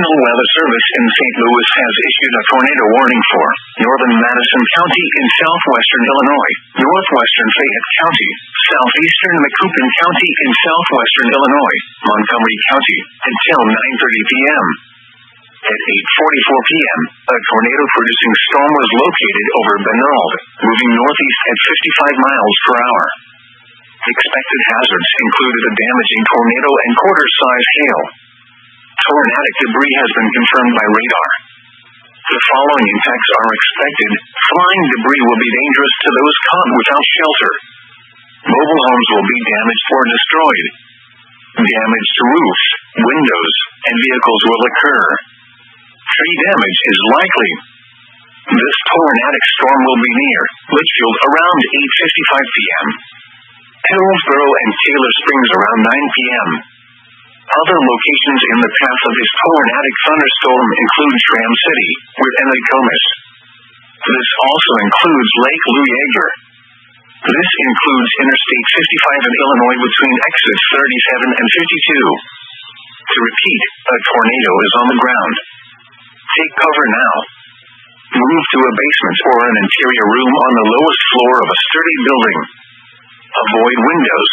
National Weather Service in St. Louis has issued a tornado warning for northern Madison County in southwestern Illinois, northwestern Fayette County, southeastern Macoupin County in southwestern Illinois, Montgomery County, until 9:30 p.m. At 8:44 p.m., a tornado-producing storm was located over Benald, moving northeast at 55 miles per hour. Expected hazards included a damaging tornado and quarter-size hail. Tornadic debris has been confirmed by radar. The following impacts are expected. Flying debris will be dangerous to those caught without shelter. Mobile homes will be damaged or destroyed. Damage to roofs, windows, and vehicles will occur. Tree damage is likely. This tornadic storm will be near Litchfield around 8:55 p.m. Hillsboro and Taylor Springs around 9 p.m. Other locations in the path of this tornadic thunderstorm include Tram City, within Nokomis. This also includes Lake Louis. This includes Interstate 55 in Illinois between exits 37 and 52. To repeat, a tornado is on the ground. Take cover now. Move to a basement or an interior room on the lowest floor of a sturdy building. Avoid windows.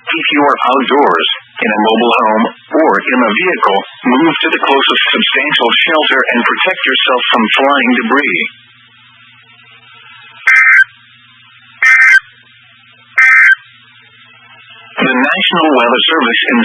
If you are outdoors, in a mobile home, or in a vehicle, move to the closest substantial shelter and protect yourself from flying debris. The National Weather Service in